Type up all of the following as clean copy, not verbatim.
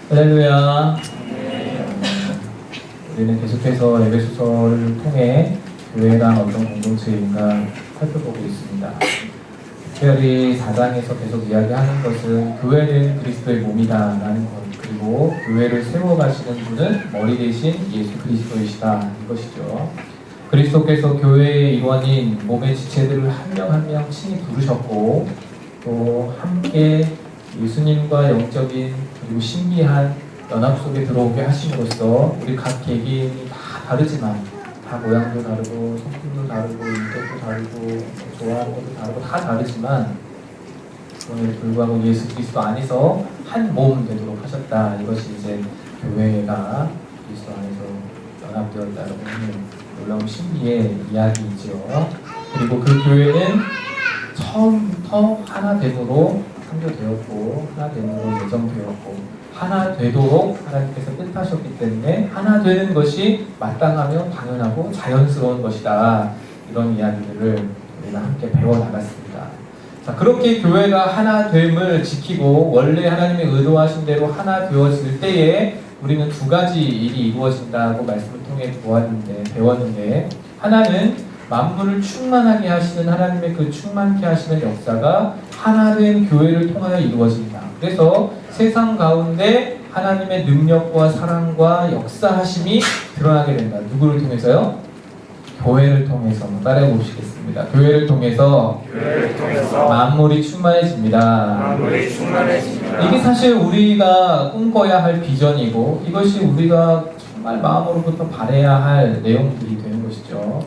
할렐루야. 우리는 계속해서 에베소서를 통해 교회란 어떤 공동체인가 살펴보고 있습니다. 특별히 4장에서 계속 이야기하는 것은 교회는 그리스도의 몸이다라는 것, 그리고 교회를 세워가시는 분은 머리 대신 예수 그리스도이시다, 이것이죠. 그리스도께서 교회의 일원인 몸의 지체들을 한 명 한 명 친히 부르셨고, 또 함께 예수님과 영적인 그리고 신비한 연합 속에 들어오게 하심으로써 우리 각 개개인이 다 다르지만, 다 모양도 다르고 성품도 다르고 인격도 다르고 좋아하는 것도 다르고 다 다르지만, 그럼에도 불구하고 예수 그리스도 안에서 한 몸 되도록 하셨다. 이것이 이제 교회가 그리스도 안에서 연합되었다라고 하는 놀라운 신비의 이야기이지요. 그리고 그 교회는 처음부터 하나 되도록 창조되었고, 하나 되도록 예정되었고, 하나 되도록 하나님께서 뜻하셨기 때문에 하나 되는 것이 마땅하며 당연하고 자연스러운 것이다. 이런 이야기들을 우리가 함께 배워나갔습니다. 자, 그렇게 교회가 하나 됨을 지키고 원래 하나님의 의도하신 대로 하나 되어질 때에 우리는 두 가지 일이 이루어진다고 말씀을 통해 배웠는데, 하나는 만물을 충만하게 하시는 하나님의 그 충만케 하시는 역사가 하나된 교회를 통하여 이루어집니다. 그래서 세상 가운데 하나님의 능력과 사랑과 역사하심이 드러나게 된다. 누구를 통해서요? 교회를 통해서. 따라해 보시겠습니다. 교회를 통해서 만물이 충만해집니다. 이게 사실 우리가 꿈꿔야 할 비전이고, 이것이 우리가 정말 마음으로부터 바라야 할 내용들이 되는 것이죠.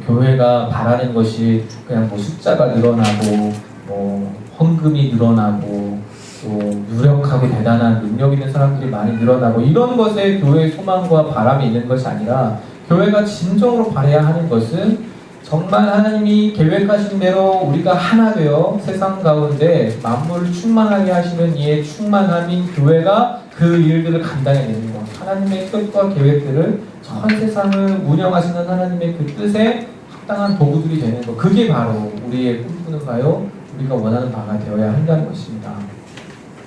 교회가 바라는 것이 그냥 뭐 숫자가 늘어나고, 뭐 헌금이 늘어나고, 또 유력하고 대단한 능력 있는 사람들이 많이 늘어나고, 이런 것에 교회의 소망과 바람이 있는 것이 아니라, 교회가 진정으로 바라야 하는 것은 정말 하나님이 계획하신 대로 우리가 하나 되어 세상 가운데 만물을 충만하게 하시는 이의 충만함인 교회가 그 일들을 감당해내는 것, 하나님의 뜻과 계획들을 전 세상을 운영하시는 하나님의 그 뜻에 합당한 도구들이 되는 것, 그게 바로 우리의 꿈꾸는 바요, 우리가 원하는 바가 되어야 한다는 것입니다.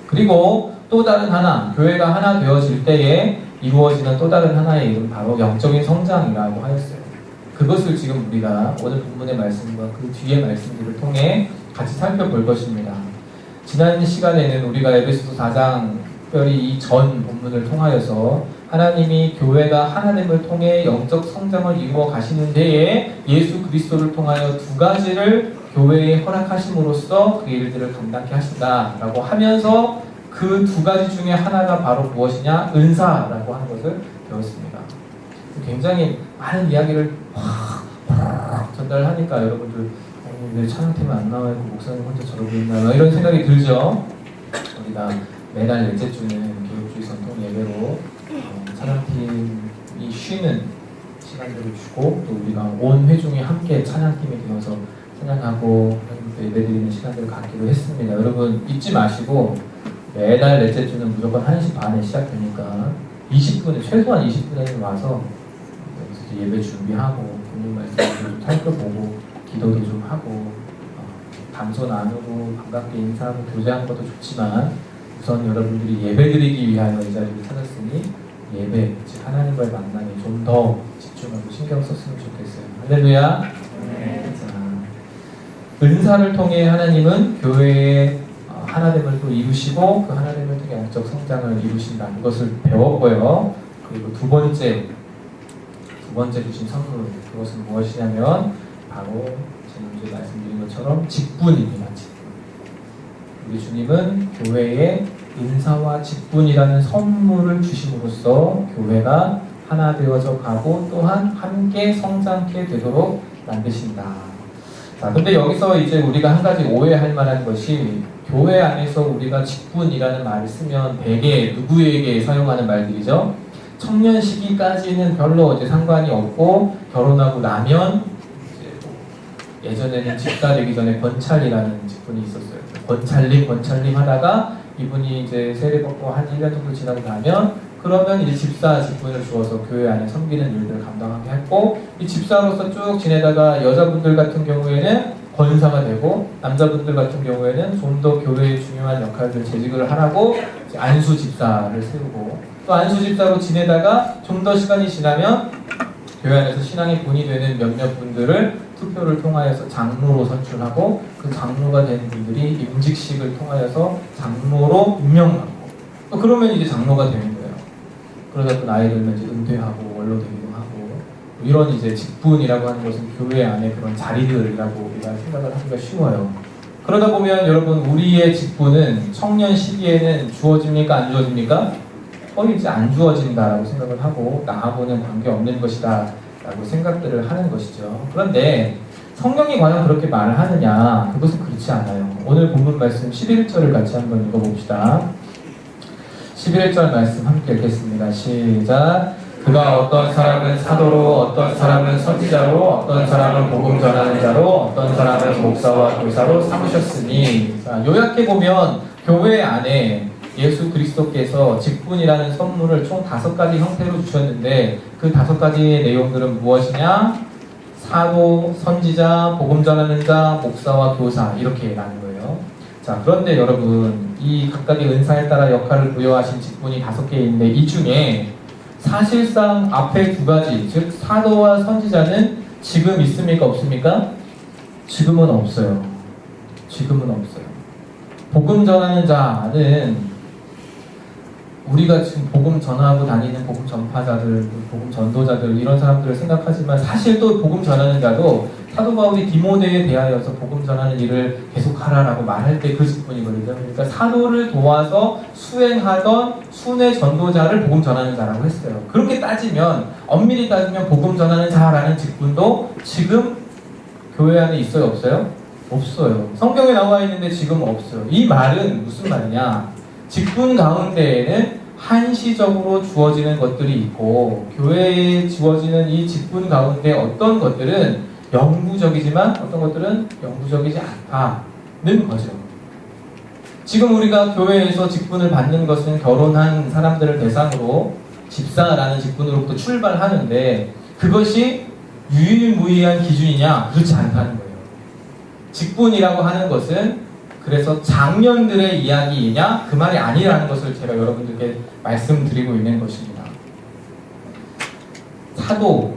그리고 또 다른 하나, 교회가 하나 되어질 때에 이루어지는 또 다른 하나의 이름, 바로 영적인 성장이라고 하였어요. 그것을 지금 우리가 오늘 본문의 말씀과 그 뒤의 말씀들을 통해 같이 살펴볼 것입니다. 지난 시간에는 우리가 에베소서 4장, 특별히 이 전 본문을 통하여서 하나님이 교회가 하나됨을 통해 영적 성장을 이루어 가시는 데에 예수 그리스도를 통하여 두 가지를 교회에 허락하심으로써 그 일들을 감당케 하신다라고 하면서, 그 두 가지 중에 하나가 바로 무엇이냐? 은사라고 하는 것을 배웠습니다. 굉장히 많은 이야기를 전달하니까 여러분들 왜 찬양팀은 안 나와 있고 목사님 혼자 저러고 있나, 이런 생각이 들죠. 우리가 매달 넷째 주는 교육주의 전통 예배로 찬양팀이 쉬는 시간들을 주고, 또 우리가 온 회중이 함께 찬양팀이 되어서 찬양하고 예배드리는 시간들을 갖기로 했습니다. 여러분 잊지 마시고, 매달 넷째 주는 무조건 1시 반에 시작되니까 20분에, 최소한 20분에 와서 예배 준비하고 본문 말씀을 좀 살펴보고 기도도 좀 하고 담소 나누고 반갑게 인사하고 교제하는 것도 좋지만, 우선 여러분들이 예배드리기 위하여 이 자리를 찾았으니 예배, 즉 하나님과의 만남에 좀 더 집중하고 신경 썼으면 좋겠어요. 할렐루야. 자, 은사를 통해 하나님은 교회의 하나됨을 또 이루시고, 그 하나됨을 통해 영적 성장을 이루신다. 이것을 배웠고요. 그리고 두 번째 주신 선물, 그것은 무엇이냐면 바로 지난주에 말씀드린 것처럼 직분입니다. 직분. 우리 주님은 교회에 은사와 직분이라는 선물을 주심으로써 교회가 하나 되어져 가고, 또한 함께 성장케 되도록 만드신다. 자, 근데 여기서 이제 우리가 한 가지 오해할 만한 것이, 교회 안에서 우리가 직분이라는 말을 쓰면 대개 누구에게 사용하는 말들이죠? 청년 시기까지는 별로 이제 상관이 없고, 결혼하고 나면 이제 예전에는 집사 되기 전에 권찰이라는 직분이 있었어요. 권찰님 하다가 이분이 이제 세례받고 한 1년 정도 지나고 나면, 그러면 이제 집사 직분을 주어서 교회 안에 섬기는 일들을 감당하게 했고, 이 집사로서 쭉 지내다가 여자분들 같은 경우에는 권사가 되고, 남자분들 같은 경우에는 좀 더 교회의 중요한 역할을 재직을 하라고 이제 안수 집사를 세우고, 또 안수 집사로 지내다가 좀 더 시간이 지나면 교회 안에서 신앙의 본이 되는 몇몇 분들을 투표를 통하여서 장로로 선출하고, 그 장로가 된 분들이 임직식을 통하여서 장로로 임명받고, 또 그러면 이제 장로가 되는 거예요. 그러다 또 나이 들면 이제 은퇴하고 원로되기도 하고, 이런 이제 직분이라고 하는 것은 교회 안에 그런 자리들이라고 우리가 생각을 하기가 쉬워요. 그러다 보면 여러분, 우리의 직분은 청년 시기에는 주어집니까? 안 주어집니까? 거의 이제 안 주어진다라고 생각을 하고, 나하고는 관계없는 것이다 라고 생각들을 하는 것이죠. 그런데 성경이 과연 그렇게 말을 하느냐? 그것은 그렇지 않아요. 오늘 본문 말씀 11절을 같이 한번 읽어봅시다. 11절 말씀 함께 읽겠습니다. 시작. 그가 어떤 사람은 사도로, 어떤 사람은 선지자로, 어떤 사람은 복음 전하는 자로, 어떤 사람은 목사와 교사로 삼으셨으니. 자, 요약해 보면 교회 안에 예수 그리스도께서 직분이라는 선물을 총 5가지 형태로 주셨는데, 그 5가지의 내용들은 무엇이냐? 사도, 선지자, 복음 전하는 자, 목사와 교사, 이렇게 나눈 거예요. 자, 그런데 여러분, 이 각각의 은사에 따라 역할을 부여하신 직분이 5개인데, 이 중에 사실상 앞에 2가지, 즉 사도와 선지자는 지금 있습니까? 없습니까? 지금은 없어요. 지금은 없어요. 복음 전하는 자는 우리가 지금 복음 전하고 다니는 복음 전파자들, 복음 전도자들, 이런 사람들을 생각하지만, 사실 또 복음 전하는 자도 사도 바울이 디모데에 대하여서 복음 전하는 일을 계속하라라고 말할 때 그 직분이거든요. 그러니까 사도를 도와서 수행하던 순회 전도자를 복음 전하는 자라고 했어요. 그렇게 따지면, 엄밀히 따지면 복음 전하는 자라는 직분도 지금 교회 안에 있어요? 없어요? 없어요. 성경에 나와 있는데 지금 없어요. 이 말은 무슨 말이냐? 직분 가운데에는 한시적으로 주어지는 것들이 있고, 교회에 주어지는 이 직분 가운데 어떤 것들은 영구적이지만 어떤 것들은 영구적이지 않다는 거죠. 지금 우리가 교회에서 직분을 받는 것은 결혼한 사람들을 대상으로 집사라는 직분으로부터 출발하는데, 그것이 유일무이한 기준이냐? 그렇지 않다는 거예요. 직분이라고 하는 것은 그래서 장년들의 이야기이냐? 그 말이 아니라는 것을 제가 여러분들께 말씀드리고 있는 것입니다. 사도,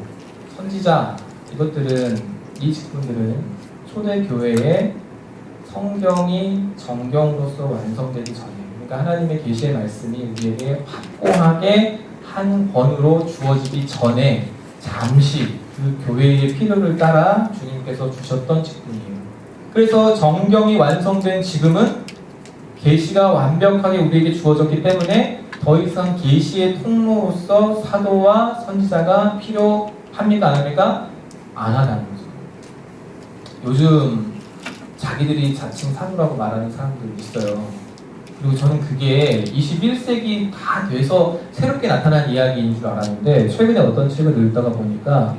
선지자, 이것들은, 이 직분들은 초대교회의 성경이 정경으로서 완성되기 전에, 그러니까 하나님의 계시의 말씀이 우리에게 확고하게 한 권으로 주어지기 전에 잠시 그 교회의 필요를 따라 주님께서 주셨던 직분이에요. 그래서 정경이 완성된 지금은 계시가 완벽하게 우리에게 주어졌기 때문에 더 이상 계시의 통로로서 사도와 선지자가 필요합니까? 안 합니까? 안 하다는 거죠. 요즘 자기들이 자칭 사도라고 말하는 사람들 있어요. 그리고 저는 그게 21세기 다 돼서 새롭게 나타난 이야기인 줄 알았는데, 최근에 어떤 책을 읽다가 보니까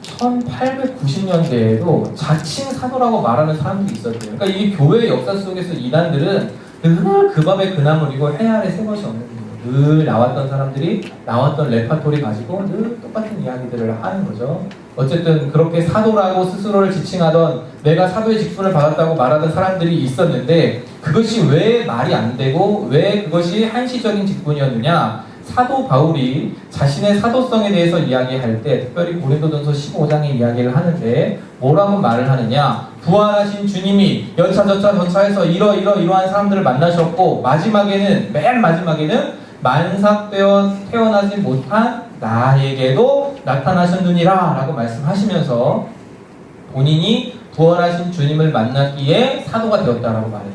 1890년대에도 자칭 사도라고 말하는 사람들이 있었대요. 그러니까 이 교회 역사 속에서 이단들은 늘 그 밥에 그 나물이고 해 아래 새 것이 없는 거예요. 늘 나왔던 사람들이 나왔던 레파토리 가지고 늘 똑같은 이야기들을 하는 거죠. 어쨌든 그렇게 사도라고 스스로를 지칭하던, 내가 사도의 직분을 받았다고 말하던 사람들이 있었는데, 그것이 왜 말이 안 되고 왜 그것이 한시적인 직분이었느냐? 사도 바울이 자신의 사도성에 대해서 이야기할 때, 특별히 고린도전서 15장에 이야기를 하는데 뭐라고 말을 하느냐? 부활하신 주님이 여차저차 전차해서 이러한 사람들을 만나셨고, 마지막에는, 맨 마지막에는 만삭되어 태어나지 못한 나에게도 나타나셨느니라 라고 말씀하시면서 본인이 부활하신 주님을 만났기에 사도가 되었다라고 말해요.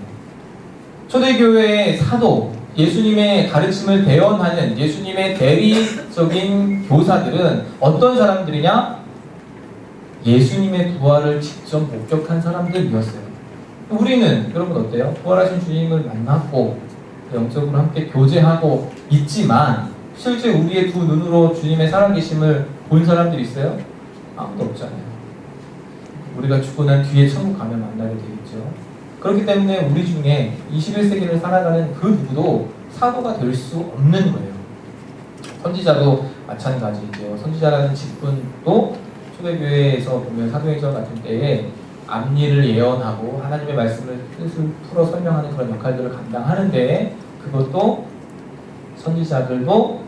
초대교회의 사도, 예수님의 가르침을 대언하는 예수님의 대리적인 교사들은 어떤 사람들이냐? 예수님의 부활을 직접 목격한 사람들이었어요. 우리는, 여러분 어때요? 부활하신 주님을 만났고 영적으로 함께 교제하고 있지만, 실제 우리의 두 눈으로 주님의 살아계심을 본 사람들이 있어요? 아무도 없잖아요. 우리가 죽고 난 뒤에 천국 가면 만나게 되겠죠. 그렇기 때문에 우리 중에 21세기를 살아가는 그 누구도 사도가 될 수 없는 거예요. 선지자도 마찬가지죠. 선지자라는 직분도 초대교회에서 보면 사도행전 같은 때에 앞일을 예언하고 하나님의 말씀을 뜻을 풀어 설명하는 그런 역할들을 감당하는데, 그것도 선지자들도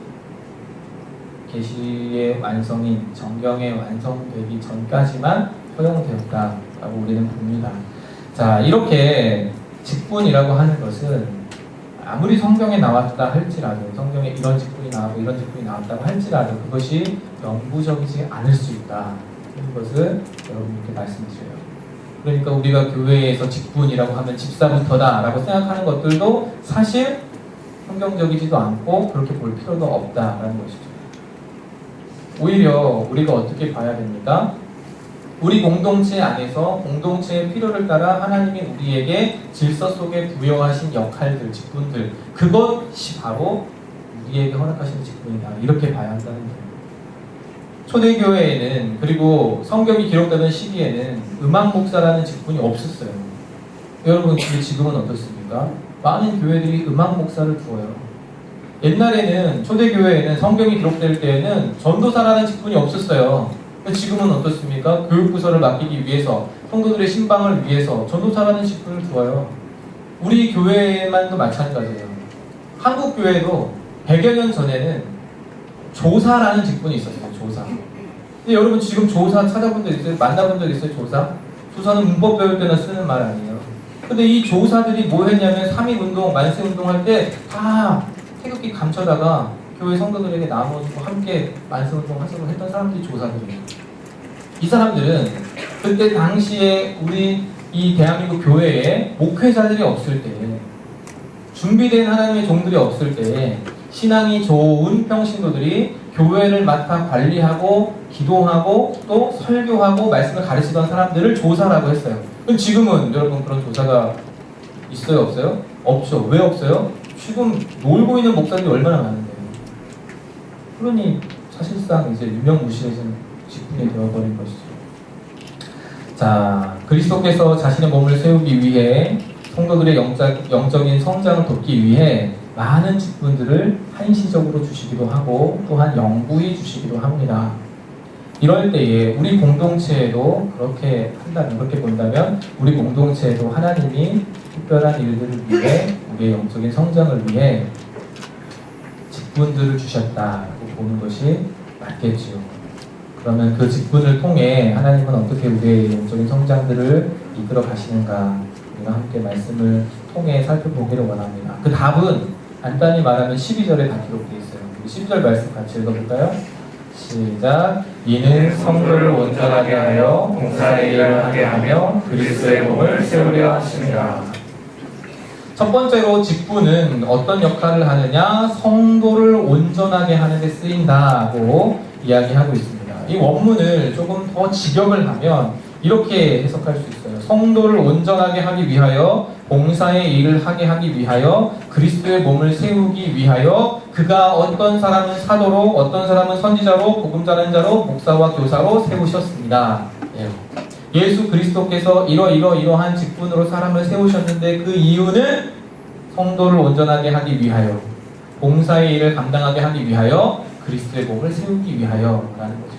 계시의 완성인 정경의 완성되기 전까지만 허용되었다라고 우리는 봅니다. 자, 이렇게 직분이라고 하는 것은 아무리 성경에 나왔다 할지라도, 성경에 이런 직분이 나오고 이런 직분이 나왔다고 할지라도 그것이 영구적이지 않을 수 있다 하는 것을 여러분께 말씀드려요. 그러니까 우리가 교회에서 직분이라고 하면 집사부터다 라고 생각하는 것들도 사실 성경적이지도 않고 그렇게 볼 필요도 없다라는 것이죠. 오히려 우리가 어떻게 봐야 됩니까? 우리 공동체 안에서 공동체의 필요를 따라 하나님이 우리에게 질서 속에 부여하신 역할들, 직분들, 그것이 바로 우리에게 허락하신 직분이다, 이렇게 봐야 한다는 거예요. 초대교회에는, 그리고 성경이 기록되던 시기에는 음악 목사라는 직분이 없었어요. 여러분, 근데 지금은 어떻습니까? 많은 교회들이 음악 목사를 두어요. 옛날에는, 초대교회에는, 성경이 기록될 때에는 전도사라는 직분이 없었어요. 지금은 어떻습니까? 교육부서를 맡기기 위해서, 성도들의 신방을 위해서 전도사라는 직분을 두어요. 우리 교회만도 마찬가지예요. 한국 교회도 100여 년 전에는 조사라는 직분이 있었어요. 조사. 근데 여러분, 지금 조사 찾아본 적 있어요? 만나본 적 있어요? 조사? 조사는 문법 배울 때나 쓰는 말 아니에요. 근데 이 조사들이 뭐 했냐면 3.1운동, 만세운동 할 때 다 태극기 감춰다가 교회 성도들에게 나눠주고 함께 만세운동 하자고 했던 사람들이 조사들이에요. 이 사람들은 그때 당시에 우리 이 대한민국 교회에 목회자들이 없을 때, 준비된 하나님의 종들이 없을 때 신앙이 좋은 평신도들이 교회를 맡아 관리하고 기도하고 또 설교하고 말씀을 가르치던 사람들을 조사라고 했어요. 그럼 지금은 여러분 그런 조사가 있어요? 없어요? 없죠. 왜 없어요? 지금 놀고 있는 목사들이 얼마나 많은데요. 그러니 사실상 이제 유명무실해진 직분이 되어버린 것이죠. 자, 그리스도께서 자신의 몸을 세우기 위해 성도들의 영적인 성장을 돕기 위해 많은 직분들을 한시적으로 주시기도 하고 또한 영구히 주시기도 합니다. 이럴 때에 우리 공동체에도 그렇게 한다면, 그렇게 본다면 우리 공동체에도 하나님이 특별한 일들을 위해, 우리의 영적인 성장을 위해 직분들을 주셨다고 보는 것이 맞겠지요. 그러면 그 직분을 통해 하나님은 어떻게 우리의 영적인 성장들을 이끌어 가시는가, 우리가 함께 말씀을 통해 살펴보기를 원합니다. 그 답은 간단히 말하면 12절에 다 기록되어 있어요. 12절 말씀 같이 읽어볼까요? 시작. 이는 성도를 온전하게 하여 봉사의 일을 하게 하며 그리스도의 몸을 세우려 하십니다. 첫 번째로 직분은 어떤 역할을 하느냐? 성도를 온전하게 하는 데 쓰인다고 이야기하고 있습니다. 이 원문을 조금 더 직역을 하면 이렇게 해석할 수 있어요. 성도를 온전하게 하기 위하여, 봉사의 일을 하게 하기 위하여, 그리스도의 몸을 세우기 위하여, 그가 어떤 사람은 사도로, 어떤 사람은 선지자로, 복음 전하는 자로, 목사와 교사로 세우셨습니다. 예수 그리스도께서 이러한 직분으로 사람을 세우셨는데 그 이유는 성도를 온전하게 하기 위하여, 봉사의 일을 감당하게 하기 위하여, 그리스도의 몸을 세우기 위하여 라는 거죠.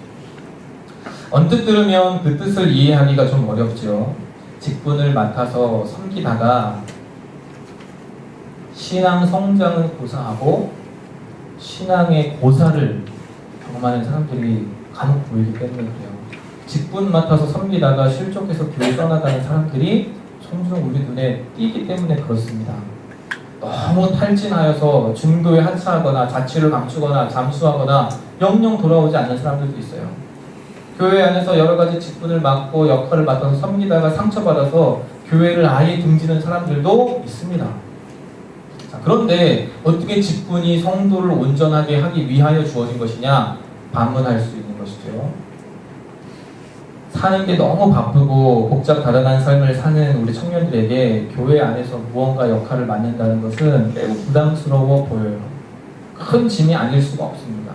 언뜻 들으면 그 뜻을 이해하기가 좀 어렵죠. 직분을 맡아서 섬기다가 신앙 성장을 고사하고 신앙의 고사를 경험하는 사람들이 간혹 보이기 때문에 그래요. 직분 맡아서 섬기다가 실족해서 교회 떠나가는 사람들이 종종 우리 눈에 띄기 때문에 그렇습니다. 너무 탈진하여서 중도에 하차하거나 자취를 감추거나 잠수하거나 영영 돌아오지 않는 사람들도 있어요. 교회 안에서 여러 가지 직분을 맡고 역할을 맡아서 섬기다가 상처받아서 교회를 아예 등지는 사람들도 있습니다. 자, 그런데 어떻게 직분이 성도를 온전하게 하기 위하여 주어진 것이냐? 반문할 수 있는 것이죠. 사는 게 너무 바쁘고 복잡다단한 삶을 사는 우리 청년들에게 교회 안에서 무언가 역할을 맡는다는 것은 매우 부담스러워 보여요. 큰 짐이 아닐 수가 없습니다.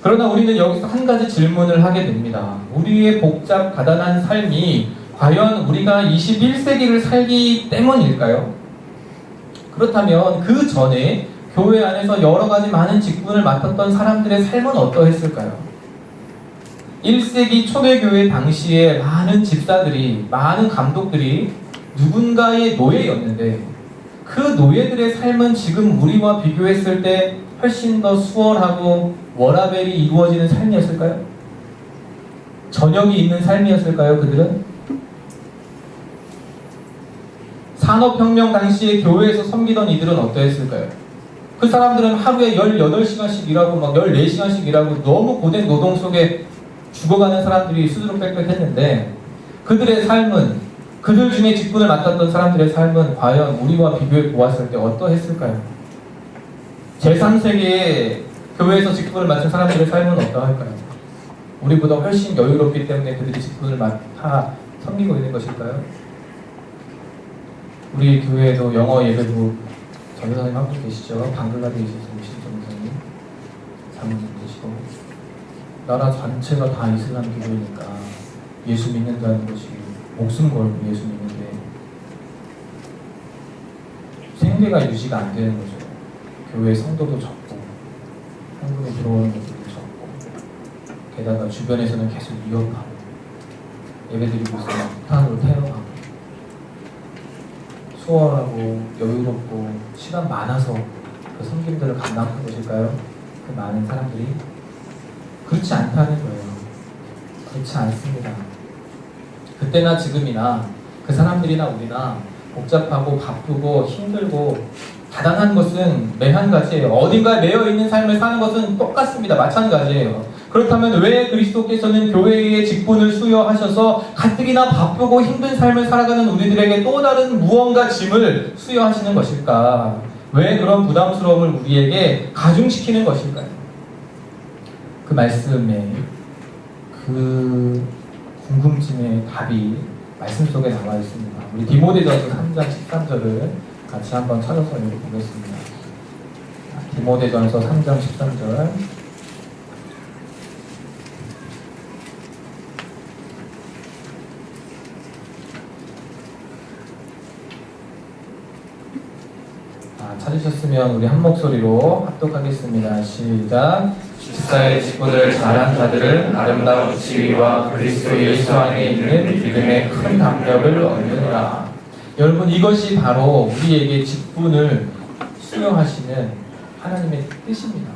그러나 우리는 여기서 한 가지 질문을 하게 됩니다. 우리의 복잡다단한 삶이 과연 우리가 21세기를 살기 때문일까요? 그렇다면 그 전에 교회 안에서 여러 가지 많은 직분을 맡았던 사람들의 삶은 어떠했을까요? 1세기 초대교회 당시에 많은 집사들이, 많은 감독들이 누군가의 노예였는데 그 노예들의 삶은 지금 우리와 비교했을 때 훨씬 더 수월하고 워라밸이 이루어지는 삶이었을까요? 저녁이 있는 삶이었을까요? 그들은? 산업혁명 당시에 교회에서 섬기던 이들은 어떠했을까요? 그 사람들은 하루에 18시간씩 일하고 막 14시간씩 일하고 너무 고된 노동 속에 죽어가는 사람들이 수두룩빽빽 했는데 그들의 삶은, 그들 중에 직분을 맡았던 사람들의 삶은 과연 우리와 비교해 보았을 때 어떠했을까요? 제3세기에 교회에서 직분을 맡은 사람들의 삶은 어떠할까요? 우리보다 훨씬 여유롭기 때문에 그들이 직분을 맡아 섬기고 있는 것일까요? 우리 교회에도 영어 예배도 전도사님 한 분 계시죠? 방글라데시에서 오신 전도사님 장로님 계시고, 나라 전체가 다 이슬람 교회니까 예수 믿는다는 것이 목숨 걸고 예수 믿는데 생계가 유지가 안 되는 거죠. 교회 성도도 적고 한국에 들어오는 것들도 적고, 게다가 주변에서는 계속 위협하고 예배드리고 있으면 폭탄으로 테러하고, 수월하고 여유롭고 시간 많아서 그 섬김들을 감당한 것일까요? 그 많은 사람들이 그렇지 않다는 거예요. 그렇지 않습니다. 그때나 지금이나 그 사람들이나 우리나 복잡하고 바쁘고 힘들고 가난한 것은 매한 가지예요. 어딘가에 매여 있는 삶을 사는 것은 똑같습니다. 마찬가지예요. 그렇다면 왜 그리스도께서는 교회의 직분을 수여하셔서 가뜩이나 바쁘고 힘든 삶을 살아가는 우리들에게 또 다른 무언가 짐을 수여하시는 것일까? 왜 그런 부담스러움을 우리에게 가중시키는 것일까요? 그 말씀에, 그 궁금증의 답이 말씀 속에 나와 있습니다. 우리 디모데전서 3장 13절을 같이 한번 찾아서 읽어보겠습니다. 디모데전서 3장 13절. 찾으셨으면 우리 한 목소리로 합독하겠습니다. 시작. 집사의 직분을 잘한 자들은 아름다운 지위와 그리스도 예수 안에 있는 믿음의 큰 담력을 얻느니라. 여러분, 이것이 바로 우리에게 직분을 수여하시는 하나님의 뜻입니다.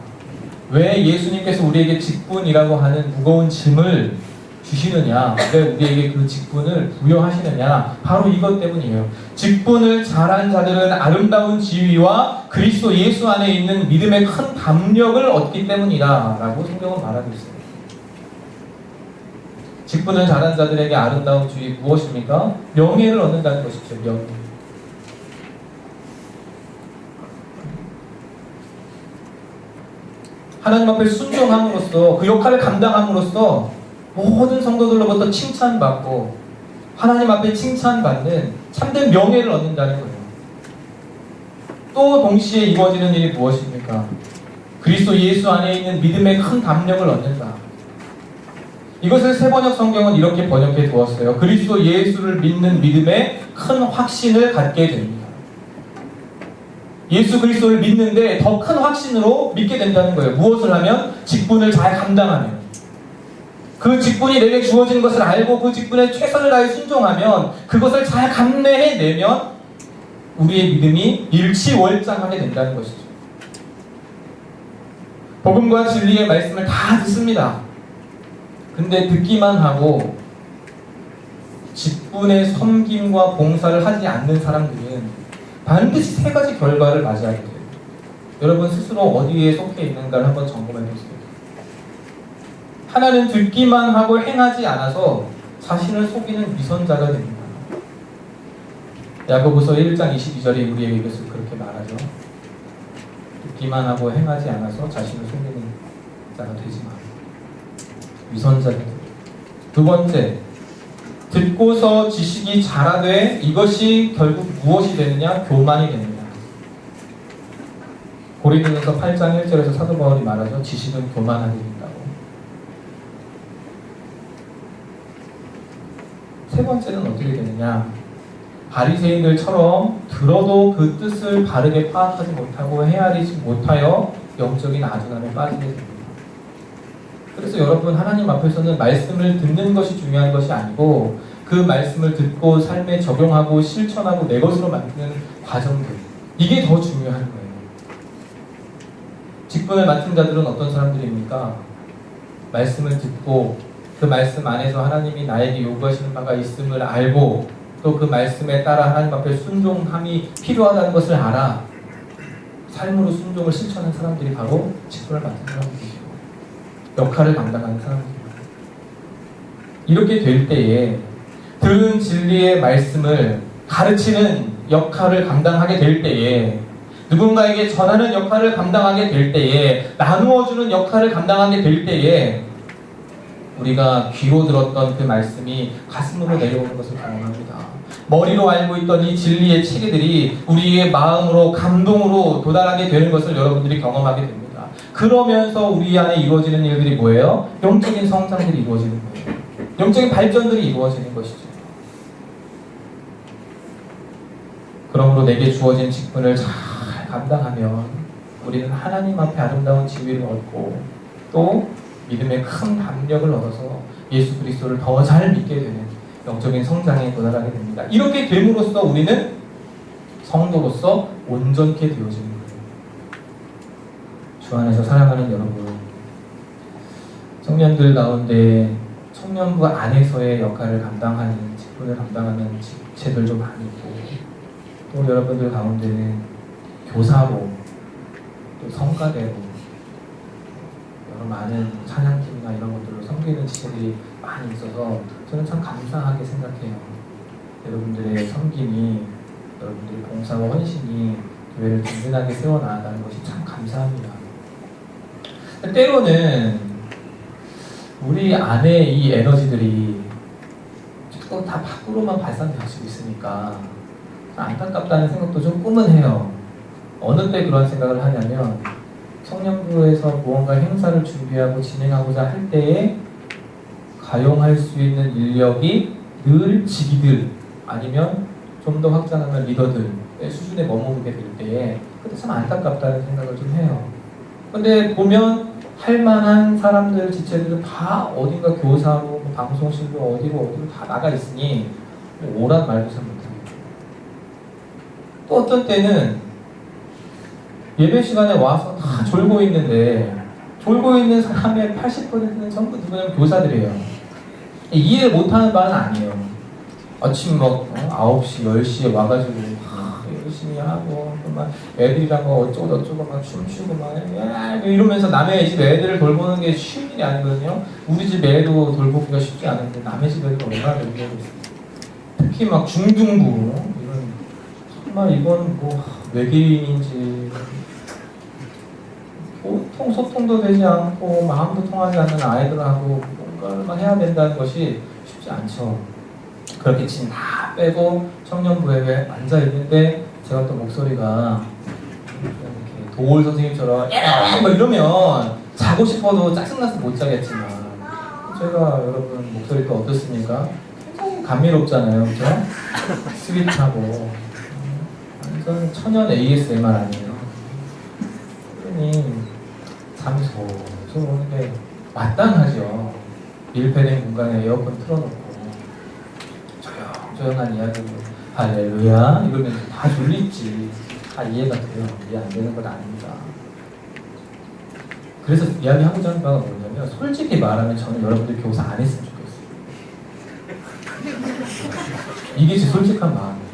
왜 예수님께서 우리에게 직분이라고 하는 무거운 짐을 주시느냐, 왜 우리에게 그 직분을 부여하시느냐, 바로 이것 때문이에요. 직분을 잘한 자들은 아름다운 지위와 그리스도 예수 안에 있는 믿음의 큰 담력을 얻기 때문이다 라고 성경은 말하고 있습니다. 직분을 잘한 자들에게 아름다운 지위 무엇입니까? 명예를 얻는다는 것이죠. 명예. 하나님 앞에 순종함으로써, 그 역할을 감당함으로써 모든 성도들로부터 칭찬받고 하나님 앞에 칭찬받는 참된 명예를 얻는다는 거예요. 또 동시에 이루어지는 일이 무엇입니까? 그리스도 예수 안에 있는 믿음의 큰 담력을 얻는다. 이것을 세번역 성경은 이렇게 번역해 두었어요. 그리스도 예수를 믿는 믿음의 큰 확신을 갖게 됩니다. 예수 그리스도를 믿는데 더 큰 확신으로 믿게 된다는 거예요. 무엇을 하면? 직분을 잘 감당하면. 그 직분이 내게 주어진 것을 알고 그 직분에 최선을 다해 순종하면, 그것을 잘 감내해내면 우리의 믿음이 일치월장하게 된다는 것이죠. 복음과 진리의 말씀을 다 듣습니다. 근데 듣기만 하고 직분의 섬김과 봉사를 하지 않는 사람들은 반드시 세 가지 결과를 맞이하게 돼요. 여러분 스스로 어디에 속해 있는가를 한번 점검해 보세요. 하나는 듣기만 하고 행하지 않아서 자신을 속이는 위선자가 됩니다. 야고보서 1장 22절에 우리에게 이것을 그렇게 말하죠. 듣기만 하고 행하지 않아서 자신을 속이는 자가 되지 마. 위선자가 됩니다. 두 번째, 듣고서 지식이 자라되 이것이 결국 무엇이 되느냐? 교만이 됩니다. 고린도전서 8장 1절에서 사도 바울이 말하죠. 지식은 교만하게 된다고. 세 번째는 어떻게 되느냐? 바리새인들처럼 들어도 그 뜻을 바르게 파악하지 못하고 헤아리지 못하여 영적인 아둔함에 빠지게 됩니다. 그래서 여러분, 하나님 앞에서는 말씀을 듣는 것이 중요한 것이 아니고 그 말씀을 듣고 삶에 적용하고 실천하고 내 것으로 만드는 과정들, 이게 더 중요한 거예요. 직분을 맡은 자들은 어떤 사람들입니까? 말씀을 듣고 그 말씀 안에서 하나님이 나에게 요구하시는 바가 있음을 알고 또 그 말씀에 따라 하나님 앞에 순종함이 필요하다는 것을 알아 삶으로 순종을 실천하는 사람들이 바로 직분을 맡은 사람들이죠. 역할을 감당하는 사람들입니다. 이렇게 될 때에 들은 진리의 말씀을 가르치는 역할을 감당하게 될 때에, 누군가에게 전하는 역할을 감당하게 될 때에, 나누어주는 역할을 감당하게 될 때에 우리가 귀로 들었던 그 말씀이 가슴으로 내려오는 것을 경험합니다. 머리로 알고 있던 이 진리의 체계들이 우리의 마음으로, 감동으로 도달하게 되는 것을 여러분들이 경험하게 됩니다. 그러면서 우리 안에 이루어지는 일들이 뭐예요? 영적인 성장들이 이루어지는 거예요. 영적인 발전들이 이루어지는 것이죠. 그러므로 내게 주어진 직분을 잘 감당하면 우리는 하나님 앞에 아름다운 지위를 얻고 또 믿음의 큰 담력을 얻어서 예수 그리스도를 더 잘 믿게 되는 영적인 성장에 도달하게 됩니다. 이렇게 됨으로써 우리는 성도로서 온전케 되어지는 거예요. 주 안에서 사랑하는 여러분, 청년들 가운데 청년부 안에서의 역할을 감당하는, 직분을 감당하는 직책들도 많이 있고, 또 여러분들 가운데는 교사로, 또 성가대로, 여러 많은 찬양팀이나 이런 것들로 섬기는 지체들이 많이 있어서 저는 참 감사하게 생각해요. 여러분들의 섬김이, 여러분들의 봉사와 헌신이 교회를 든든하게 세워나가는 것이 참 감사합니다. 때로는 우리 안에 이 에너지들이 또 다 밖으로만 발산될 수 있으니까 안타깝다는 생각도 좀 꿈은 해요. 어느 때 그런 생각을 하냐면, 청년부에서 무언가 행사를 준비하고 진행하고자 할 때에 가용할 수 있는 인력이 늘 직위들 아니면 좀 더 확장하면 리더들의 수준에 머무르게 될 때에 그때 참 안타깝다는 생각을 좀 해요. 근데 보면 할 만한 사람들, 지체들은 다 어딘가 교사로, 방송실로, 어디로 다 나가 있으니 오란 말도 잘 못합니다. 또 어떤 때는 예배 시간에 와서 다 졸고 있는데, 졸고 있는 사람의 80%는 전부 누구냐면 교사들이에요. 이해를 못하는 바는 아니에요. 아침 막 9시, 10시에 와가지고 열심히 하고 막 애들이랑 막 어쩌고저쩌고 막 춤추고 막 이러면서 남의 집 애들을 돌보는 게 쉬운 일이 아니거든요. 우리 집 애도 돌보기가 쉽지 않은데 남의 집 애들 얼마나 돌보겠어요. 특히 막 중등부 이런, 정말 이건 뭐 외계인인지 보통 소통도 되지 않고 마음도 통하지 않는 아이들하고 뭔가를 막 해야 된다는 것이 쉽지 않죠. 그렇게 진 다 빼고 청년부에 앉아 있는데 제가 또 목소리가 이렇게 도올 선생님처럼 뭐 이러면 자고 싶어도 짜증나서 못 자겠지만, 제가 여러분 목소리 또 어떻습니까? 굉장히 감미롭잖아요, 그죠? 스윗하고 완전 천연 ASMR 아니에요. 그러니 잠이 솔솔 오는데 마땅하죠. 밀폐된 공간에 에어컨 틀어놓고 조용한 이야기로 할렐루야 이러면서 다 졸리지. 다 이해가 돼요. 이해 안 되는 건 아닙니다. 그래서 이야기하고자 하는 바가 뭐냐면, 솔직히 말하면 저는 여러분들 교사 안 했으면 좋겠어요. 이게 제 솔직한 마음이에요.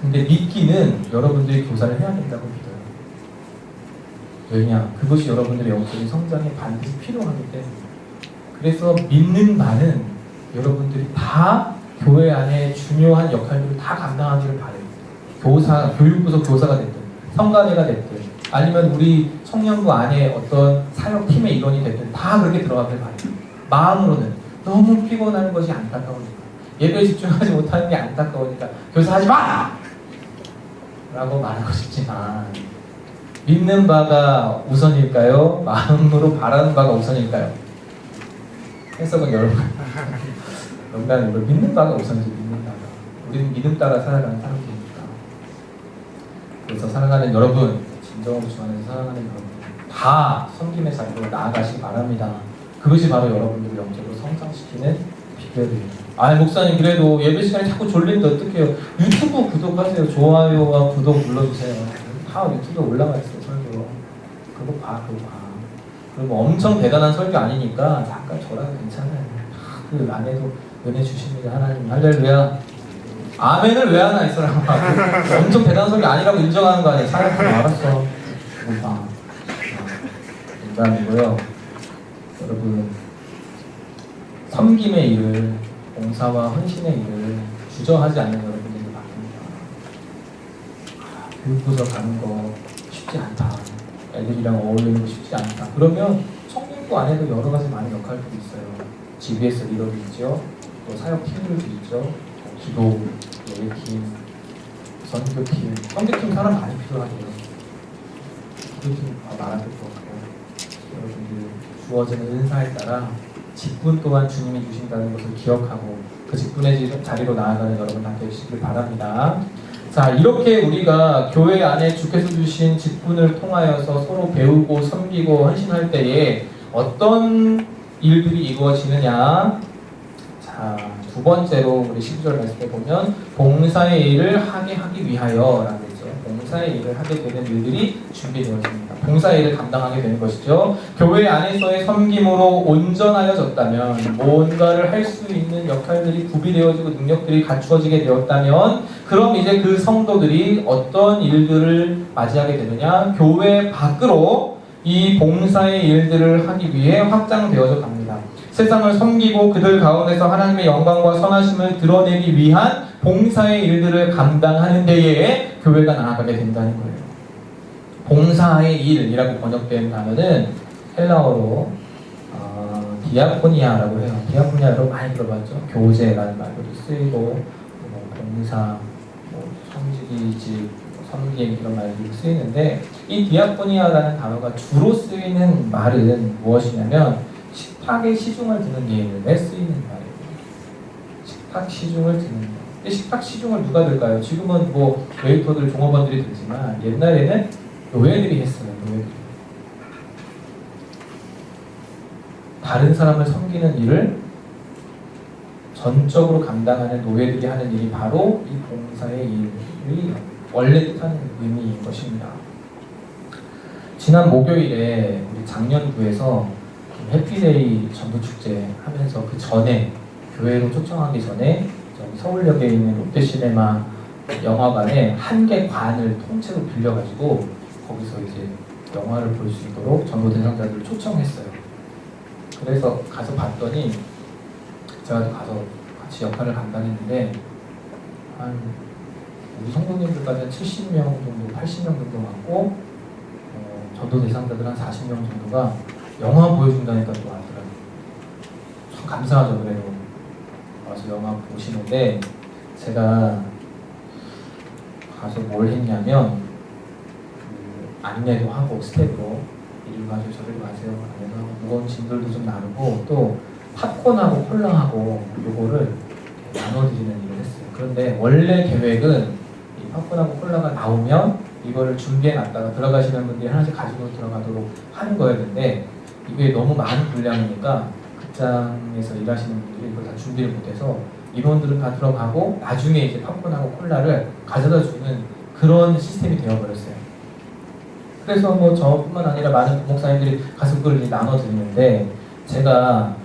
근데 믿기는 여러분들이 교사를 해야 된다고 믿어요. 왜냐? 그것이 여러분들의 영적인 성장에 반드시 필요하기 때문에. 그래서 믿는 바는 여러분들이 다 교회 안에 중요한 역할들을 다 감당하기를 바래요. 교사, 교육부서 교사가 됐든, 성가대가 됐든, 아니면 우리 청년부 안에 어떤 사역팀의 일원이 됐든 다 그렇게 들어가길 바래요. 마음으로는 너무 피곤한 것이 안타까우니까, 예배에 집중하지 못하는 게 안타까우니까 교사하지 마! 라고 말하고 싶지만, 믿는 바가 우선일까요? 마음으로 바라는 바가 우선일까요? 해석은 여러분 농담이고, 믿는 바가 우선이지. 믿는 바가, 우리는 믿음 따라 살아가는 사람들이니까. 그래서 사랑하는 여러분, 진정으로 주 안에서 사랑하는 여러분, 다 섬김의 자리로 나아가시기 바랍니다. 그것이 바로 여러분들을 영적으로 성장시키는 비결이에요. 아, 목사님 그래도 예배 시간에 자꾸 졸린데 어떡해요? 유튜브 구독하세요. 좋아요와 구독 눌러주세요. 다 유튜브에 올라가 있어요, 설교. 그거 봐. 그리고 엄청 대단한 설교 아니니까 잠깐 저라도 괜찮아요. 그 안에도 은혜 주십니다. 하나님 할렐루야. 아멘을 왜 하나 이 사람. 엄청 대단한 설교 아니라고 인정하는 거 아니야. 사람 알았어. 그거 봐. 농담이고요. 여러분, 섬김의 일을, 봉사와 헌신의 일을 주저하지 않는 여러분들이 바랍니다. 교육부서 가는 거 쉽지 않다. 애들이랑 어울리는 거 쉽지 않다. 그러면 성경도 안에도 여러 가지 많은 역할들이 있어요. GBS 리더도 있죠. 또 사역팀들도 있죠. 기도, 예배팀, 선교팀. 선교팀 사람 많이 필요하대요. 기도팀 말할 것도 없고. 여러분들 주어지는 은사에 따라 직분 또한 주님이 주신다는 것을 기억하고 그 직분의 자리로 나아가는 여러분 다 되시길 바랍니다. 자, 이렇게 우리가 교회 안에 주께서 주신 직분을 통하여서 서로 배우고 섬기고 헌신할 때에 어떤 일들이 이루어지느냐. 자, 두 번째로 우리 12절 말씀에 보면 봉사의 일을 하기 위하여 라고 했죠. 봉사의 일을 하게 되는 일들이 준비되어집니다. 봉사의 일을 감당하게 되는 것이죠. 교회 안에서의 섬김으로 온전하여졌다면, 뭔가를 할 수 있는 역할들이 구비되어지고 능력들이 갖추어지게 되었다면, 그럼 이제 그 성도들이 어떤 일들을 맞이하게 되느냐? 교회 밖으로 이 봉사의 일들을 하기 위해 확장되어져 갑니다. 세상을 섬기고 그들 가운데서 하나님의 영광과 선하심을 드러내기 위한 봉사의 일들을 감당하는 데에 교회가 나아가게 된다는 거예요. 봉사의 일이라고 번역된 단어는 헬라어로 디아코니아라고 해요. 디아코니아 여러분 많이 들어봤죠? 교제라는 말도 쓰이고 봉사, 성직이직, 섬김 이런 말들이 쓰이는데, 이 디아코니아라는 단어가 주로 쓰이는 말은 무엇이냐면 식탁에 시중을 드는 예에 쓰이는 말이에요. 식탁 시중을 드는 거. 근데 식탁 시중을 누가 들까요? 지금은 뭐 웨이터들, 종업원들이 들지만 옛날에는 노예들이 했어요. 노예들이. 다른 사람을 섬기는 일을 전적으로 감당하는 노예들이 하는 일이 바로 이 봉사의 일이 원래 뜻하는 의미인 것입니다. 지난 목요일에 우리 작년부에서 해피데이 전도축제 하면서 그 전에, 교회로 초청하기 전에 서울역에 있는 롯데시네마 영화관에 한 개 관을 통째로 빌려가지고 거기서 이제 영화를 볼 수 있도록 전도 대상자들을 초청했어요. 그래서 가서 봤더니 제가 가서 같이 역할을 감당했는데 한 우리 성도님들까지 70명 정도, 80명 정도 왔고 전도 대상자들 한 40명 정도가 영화 보여준다니까 또 왔더라고요. 참 감사하죠. 그래도 와서 영화 보시는데, 제가 가서 뭘 했냐면 안내도 하고 스텝으로 이리 가세요 저리 가세요 하면서 무거운 짐들도 좀 나누고, 또 팝콘하고 콜라하고 요거를 나눠드리는 일을 했어요. 그런데 원래 계획은 이 팝콘하고 콜라가 나오면 이거를 준비해놨다가 들어가시는 분들이 하나씩 가지고 들어가도록 하는 거였는데, 이게 너무 많은 분량이니까 극장에서 일하시는 분들이 이걸 다 준비를 못해서 인원들은 다 들어가고 나중에 이제 팝콘하고 콜라를 가져다 주는 그런 시스템이 되어버렸어요. 그래서 뭐 저뿐만 아니라 많은 부목사님들이 가서 그걸 이제 나눠드리는데, 제가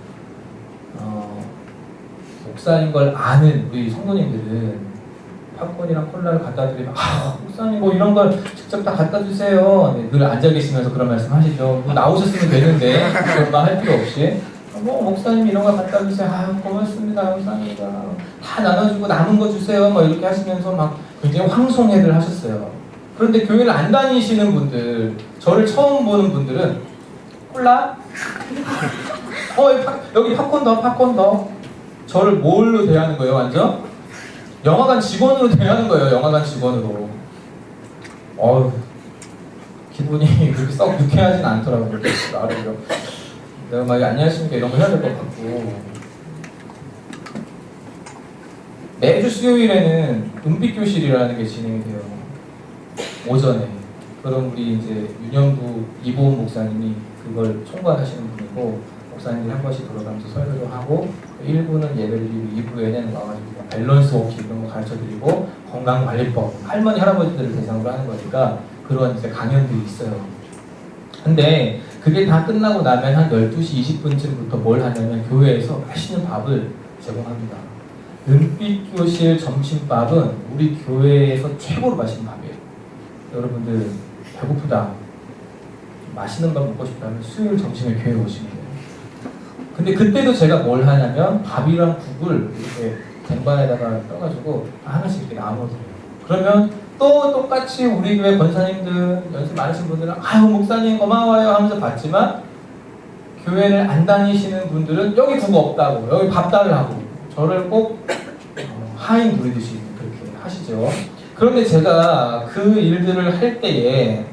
목사인 걸 아는 우리 성도님들은 팝콘이랑 콜라를 갖다 드리면 목사님 뭐 이런 걸 직접 다 갖다 주세요. 네, 늘 앉아 계시면서 그런 말씀 하시죠. 뭐 나오셨으면 되는데 그런 말 할 필요 없이 목사님 이런 걸 갖다 주세요. 고맙습니다. 감사합니다. 다 나눠주고 남은 거 주세요. 막 이렇게 하시면서 막 굉장히 황송해를 하셨어요. 그런데 교회를 안 다니시는 분들, 저를 처음 보는 분들은 콜라? 여기 팝콘 넣어. 저를 뭘로 대하는 거예요, 완전? 영화관 직원으로 대하는 거예요, 영화관 직원으로. 기분이 그렇게 썩 유쾌하진 않더라고요. 나를 내가 막 안녕하십니까 이런 거 해야 될 것 같고. 매주 수요일에는 은빛교실이라는 게 진행이 돼요. 오전에. 그럼 우리 이제 윤영부 이보은 목사님이 그걸 총괄하시는 분이고, 목사님들이 한 번씩 돌아가면서 설교도 하고 1부는 예배드리고 2부에는 와가지고 밸런스 워킹 이런 거 가르쳐드리고 건강관리법 할머니 할아버지들을 대상으로 하는 거니까 그런 이제 강연들이 있어요. 근데 그게 다 끝나고 나면 한 12시 20분쯤부터 뭘 하냐면 교회에서 맛있는 밥을 제공합니다. 은빛교실 점심밥은 우리 교회에서 최고로 맛있는 밥이에요. 여러분들 배고프다, 맛있는 밥 먹고 싶다면 수요일 점심에 교회 오시면 돼요. 근데 그때도 제가 뭘 하냐면 밥이랑 국을 이렇게 쟁반에다가 떠가지고 하나씩 이렇게 나눠드려요. 그러면 또 똑같이 우리 교회 권사님들 연세 많으신 분들은 아유 목사님 고마워요 하면서 받지만 교회를 안 다니시는 분들은 여기 국 없다고 여기 밥 달라고 저를 꼭 하인 부리듯이 그렇게 하시죠. 그런데 제가 그 일들을 할 때에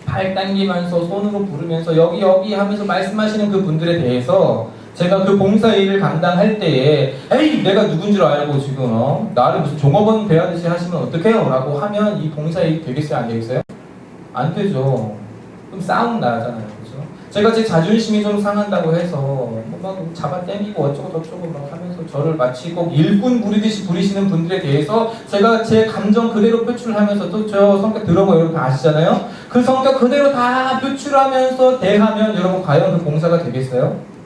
팔 당기면서 손으로 부르면서 여기 하면서 말씀하시는 그 분들에 대해서 제가 그 봉사 일을 감당할 때에 에이 내가 누군 줄 알고 지금 나를 무슨 종업원 대하듯이 하시면 어떡해요? 라고 하면 이 봉사 일이 되겠어요? 안 되겠어요? 안 되죠. 그럼 싸움 나잖아요. 그렇죠? 제가 제 자존심이 좀 상한다고 해서 막 잡아당기고 어쩌고 저쩌고 막 하면서 저를 마치 꼭 일꾼 부리듯이 부리시는 분들에 대해서 제가 제 감정 그대로 표출하면서 또 저 성격 더러운 거 여러분 아시잖아요? 그 성격 그대로 다 표출하면서 대하면 여러분 과연 그 봉사가 되겠어요?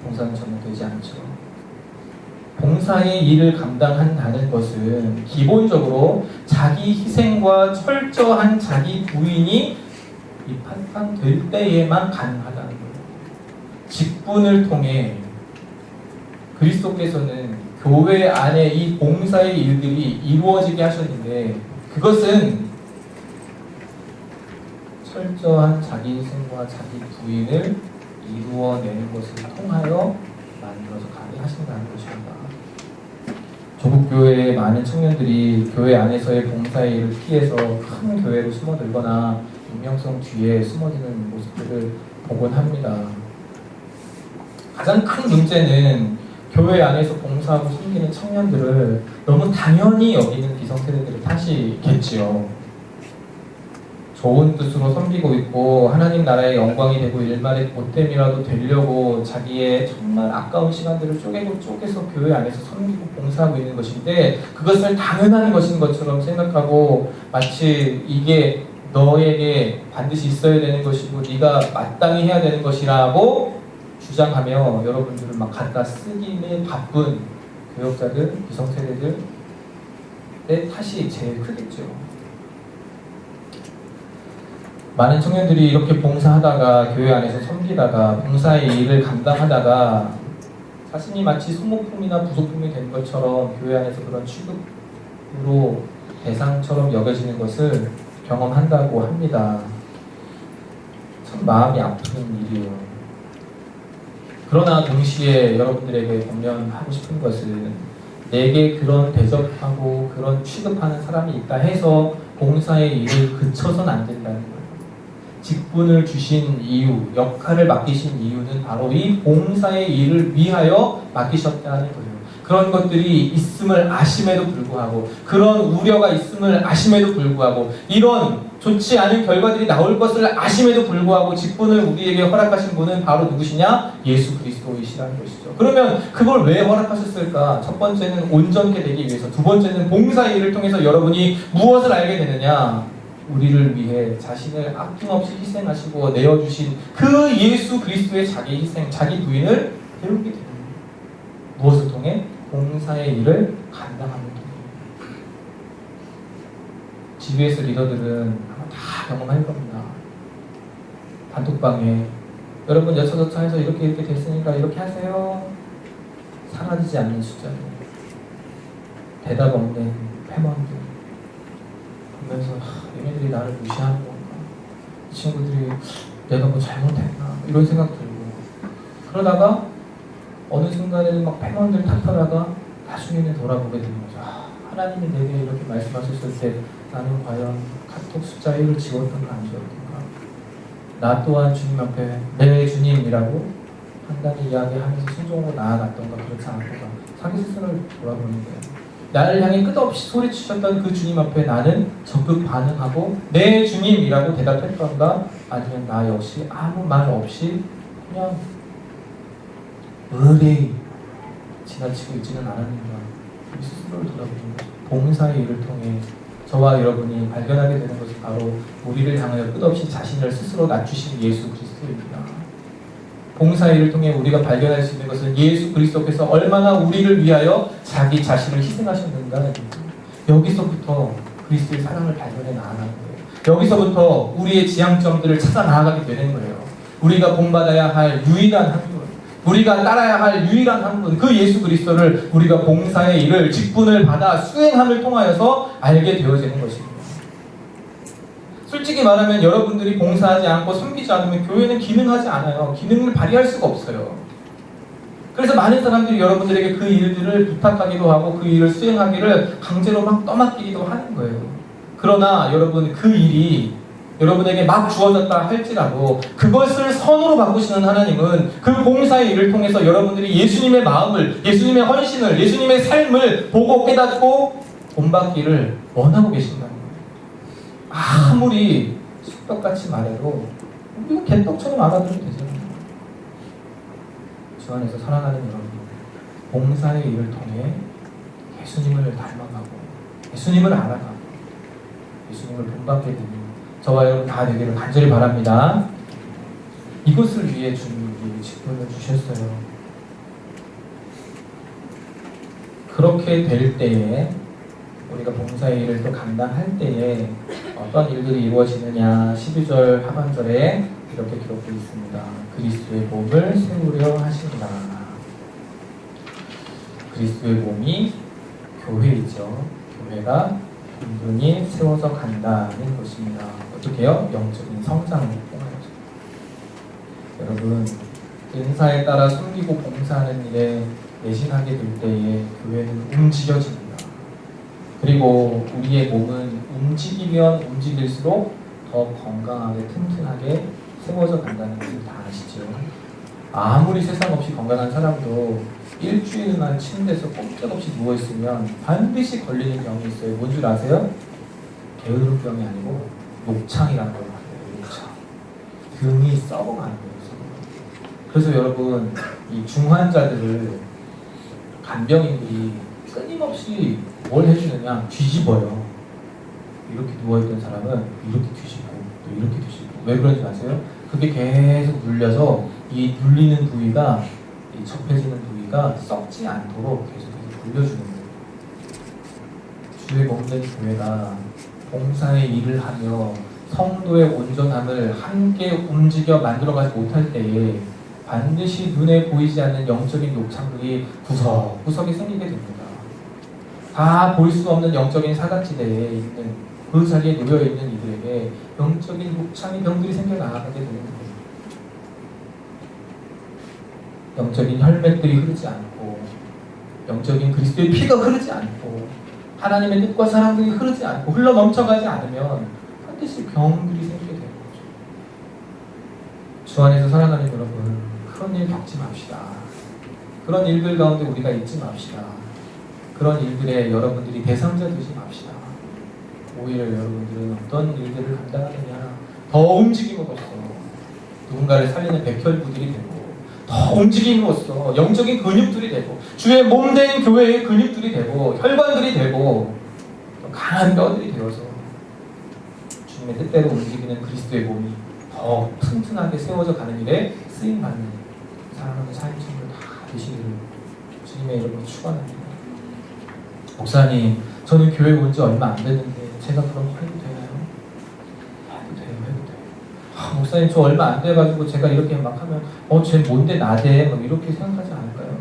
봉사는 전혀 되지 않죠. 봉사의 일을 감당한다는 것은 기본적으로 자기 희생과 철저한 자기 부인이 될 때에만 가능하다는 거예요. 직분을 통해 그리스도께서는 교회 안에 이 봉사의 일들이 이루어지게 하셨는데 그것은 철저한 자기 희생과 자기 부인을 이루어내는 것을 통하여 만들어서 가게 하신다는 것입니다. 조국 교회의 많은 청년들이 교회 안에서의 봉사의 일을 피해서 큰 교회로 숨어들거나 유명성 뒤에 숨어드는 모습들을 보곤 합니다. 가장 큰 문제는 교회 안에서 봉사하고 섬기는 청년들을 너무 당연히 여기는 기성세대들의 탓이겠지요. 좋은 뜻으로 섬기고 있고 하나님 나라의 영광이 되고 일말의 보탬이라도 되려고 자기의 정말 아까운 시간들을 쪼개서 교회 안에서 섬기고 봉사하고 있는 것인데 그것을 당연한 것인 것처럼 생각하고 마치 이게 너에게 반드시 있어야 되는 것이고 네가 마땅히 해야 되는 것이라고 주장하며 여러분들을 막 갖다 쓰기에 바쁜 교역자들, 기성세대들의 탓이 제일 크겠죠. 많은 청년들이 이렇게 봉사하다가 교회 안에서 섬기다가 봉사의 일을 감당하다가 자신이 마치 소모품이나 부속품이 된 것처럼 교회 안에서 그런 취급으로 대상처럼 여겨지는 것을 경험한다고 합니다. 참 마음이 아픈 일이에요. 그러나 동시에 여러분들에게 권면하고 싶은 것은 내게 그런 대접하고 그런 취급하는 사람이 있다 해서 봉사의 일을 그쳐서는 안 된다는 거예요. 직분을 주신 이유, 역할을 맡기신 이유는 바로 이 봉사의 일을 위하여 맡기셨다는 거예요. 그런 것들이 있음을 아심에도 불구하고 그런 우려가 있음을 아심에도 불구하고 이런 좋지 않은 결과들이 나올 것을 아심에도 불구하고 직분을 우리에게 허락하신 분은 바로 누구시냐? 예수 그리스도이시라는 것이죠. 그러면 그걸 왜 허락하셨을까? 첫 번째는 온전케 되기 위해서, 두 번째는 봉사의 일을 통해서 여러분이 무엇을 알게 되느냐? 우리를 위해 자신을 아낌없이 희생하시고 내어주신 그 예수 그리스도의 자기 희생, 자기 부인을 배우게 됩니다. 무엇을 통해? 봉사의 일을 감당하는 길. GBS 리더들은 아마 다 경험할 겁니다. 단톡방에 여러분 여차저차해서 이렇게 됐으니까 이렇게 하세요. 사라지지 않는 숫자로 대답 없는 패먼들 보면서 얘네들이 나를 무시하는 건가? 이 친구들이 내가 뭐 잘못했나? 이런 생각 들고 그러다가 어느 순간에는 막 패먼들 탓하다가 나중에는 돌아보게 되는 거죠. 하나님이 내게 이렇게 말씀하셨을 때 나는 과연 카톡 숫자 1을 지웠던가 안 지웠던가? 나 또한 주님 앞에 내 주님이라고 판단히 이야기하면서 순종으로 나아갔던가 그렇지 않던가 자기 스스로를 돌아보는 거예요. 나를 향해 끝없이 소리치셨던 그 주님 앞에 나는 적극 반응하고 내 주님이라고 대답했던가 아니면 나 역시 아무 말 없이 그냥 의뢰 지나치고 있지는 않았는가. 우리 스스로를 돌아보는 거죠. 봉사의 일을 통해 저와 여러분이 발견하게 되는 것은 바로 우리를 향하여 끝없이 자신을 스스로 낮추신 예수 그리스도입니다. 봉사의 일을 통해 우리가 발견할 수 있는 것은 예수 그리스도께서 얼마나 우리를 위하여 자기 자신을 희생하셨는가. 여기서부터 그리스도의 사랑을 발견해 나아가는 거예요. 여기서부터 우리의 지향점들을 찾아 나아가게 되는 거예요. 우리가 본받아야 할 유일한 한 분, 우리가 따라야 할 유일한 한 분, 그 예수 그리스도를 우리가 봉사의 일을 직분을 받아 수행함을 통하여서 알게 되어지는 것입니다. 솔직히 말하면 여러분들이 봉사하지 않고 섬기지 않으면 교회는 기능하지 않아요. 기능을 발휘할 수가 없어요. 그래서 많은 사람들이 여러분들에게 그 일들을 부탁하기도 하고 그 일을 수행하기를 강제로 막 떠맡기기도 하는 거예요. 그러나 여러분, 그 일이 여러분에게 막 주어졌다 할지라도 그것을 선으로 바꾸시는 하나님은 그 봉사의 일을 통해서 여러분들이 예수님의 마음을, 예수님의 헌신을, 예수님의 삶을 보고 깨닫고 본받기를 원하고 계신다는 거예요. 아무리 쑥떡같이 말해도 우리가 개떡처럼 알아들으면 되잖아요. 주 안에서 사랑하는 여러분, 봉사의 일을 통해 예수님을 닮아가고 예수님을 알아가고 예수님을 본받게 되는 저와 여러분 다 되기를 간절히 바랍니다. 이것을 위해 주님이 직분을 주셨어요. 그렇게 될 때에 우리가 봉사의 일을 또 감당할 때에 어떤 일들이 이루어지느냐, 12절 하반절에 이렇게 기록되어 있습니다. 그리스도의 몸을 세우려 하십니다. 그리스도의 몸이 교회이죠. 교회가 분분히 세워져 간다는 것입니다. 어떻게요? 영적인 성장을 통하여서. 여러분, 은사에 따라 섬기고 봉사하는 일에 내신하게 될 때에 교회는 움직여집니다. 그리고 우리의 몸은 움직이면 움직일수록 더 건강하게 튼튼하게 세워져 간다는 것을 다 아시죠? 아무리 세상 없이 건강한 사람도 일주일만 침대에서 꼼짝없이 누워있으면 반드시 걸리는 병이 있어요. 뭔 줄 아세요? 게으름병이 아니고 녹창이라는 걸 말해요. 녹창. 등이 썩어가는 거예요. 그래서 여러분, 이 중환자들을 간병인들이 끊임없이 뭘 해주느냐? 뒤집어요. 이렇게 누워있던 사람은 이렇게 뒤집고 또 이렇게 뒤집고. 왜 그런지 아세요? 그게 계속 눌려서 이 눌리는 부위가, 이 접해지는 부위가 썩지 않도록 계속해서 돌려주는 거예요. 주의 몸된 교회가 봉사의 일을 하며 성도의 온전함을 함께 움직여 만들어가지 못할 때에 반드시 눈에 보이지 않는 영적인 욕창들이 구석구석에 생기게 됩니다. 다 볼 수 없는 영적인 사각지대에 있는 그 자리에 놓여있는 이들에게 영적인 욕창의 병들이 생겨나가게 되는 거예요. 영적인 혈맥들이 흐르지 않고 영적인 그리스도의 피가 흐르지 않고 하나님의 뜻과 사랑들이 흐르지 않고 흘러 넘쳐가지 않으면 반드시 병들이 생기게 되는 거죠. 주 안에서 사랑하는 여러분, 그런 일 겪지 맙시다. 그런 일들 가운데 우리가 있지 맙시다. 그런 일들에 여러분들이 대상자 되지 맙시다. 오히려 여러분들은 어떤 일들을 감당하느냐, 더 움직임으로써 누군가를 살리는 백혈구들이 되고, 더 움직임으로써 영적인 근육들이 되고, 주의 몸된 교회의 근육들이 되고, 혈관들이 되고, 또 강한 뼈들이 되어서 주님의 뜻대로 움직이는 그리스도의 몸이 더 튼튼하게 세워져 가는 일에 쓰임받는 사랑하는 사인 친구들 다 되시기를 주님의 이름으로 축원합니다. 목사님, 저는 교회 온 지 얼마 안 됐는데 제가 그럼 해도 되나요? 해도 돼요. 목사님, 저 얼마 안 돼가지고 제가 이렇게 막 하면 쟤 뭔데 나대? 막 이렇게 생각하지 않을까요?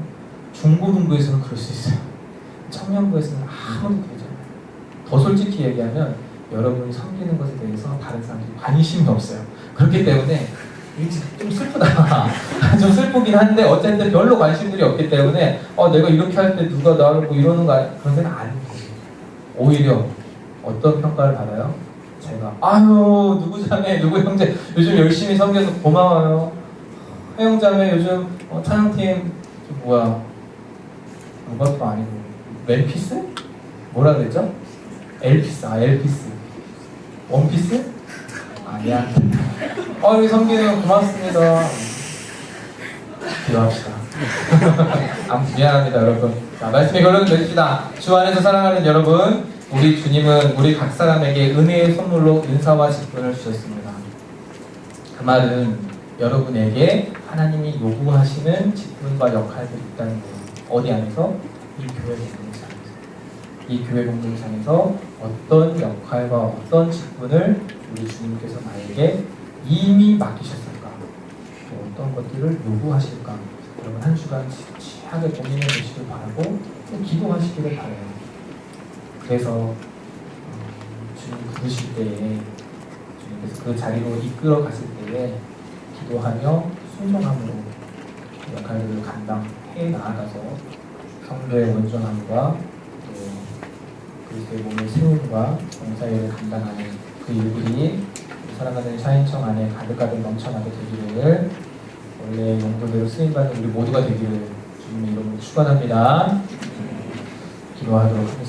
중고등부에서는 그럴 수 있어요. 청년부에서는 아무도 되잖아요. 더 솔직히 얘기하면 여러분이 섬기는 것에 대해서 다른 사람들이 관심이 없어요. 그렇기 때문에 좀 슬프다. 좀 슬프긴 한데 어쨌든 별로 관심들이 없기 때문에 내가 이렇게 할 때 누가 나를 뭐 이러는가, 그런 생각 안 해요. 오히려 어떤 평가를 받아요? 제가 누구 자매, 누구 형제 요즘 열심히 섬겨서 고마워요. 해영자매 요즘 찬양팀 뭐야, 누가 아니고 멜피스? 뭐라 그랬죠? 엘피스. 엘피스 원피스? 아니야. 우리 성기는 고맙습니다. 기도합시다. 아무튼 미안합니다, 여러분. 자, 말씀의 결론을 내립시다. 주 안에서 사랑하는 여러분, 우리 주님은 우리 각 사람에게 은혜의 선물로 은사와 직분을 주셨습니다. 그 말은 여러분에게 하나님이 요구하시는 직분과 역할들이 있다는 거예요. 어디 안에서? 이 교회 공동체 안에서. 이 교회 공동체 안에서 어떤 역할과 어떤 직분을 우리 주님께서 나에게 이미 맡기셨을까? 또 어떤 것들을 요구하실까? 여러분 한 주간 진지하게 고민해 보시길 바라고 또 기도하시기를 바라요. 그래서 주님 부르실 때에 주님께서 그 자리로 이끌어 갔을 때에 기도하며 순종함으로 그 역할들을 감당해 나아가서 성도의 온전함과 또 그리스도의 몸의 세움과 봉사일을 감당하는 그 일들이 사랑하는 샤인청 안에 가득가득 넘쳐나게 되기를 원래 용도대로 쓰임받는 우리 모두가 되기를 주님의 이름으로 축원합니다. 기도하도록 하겠습니다.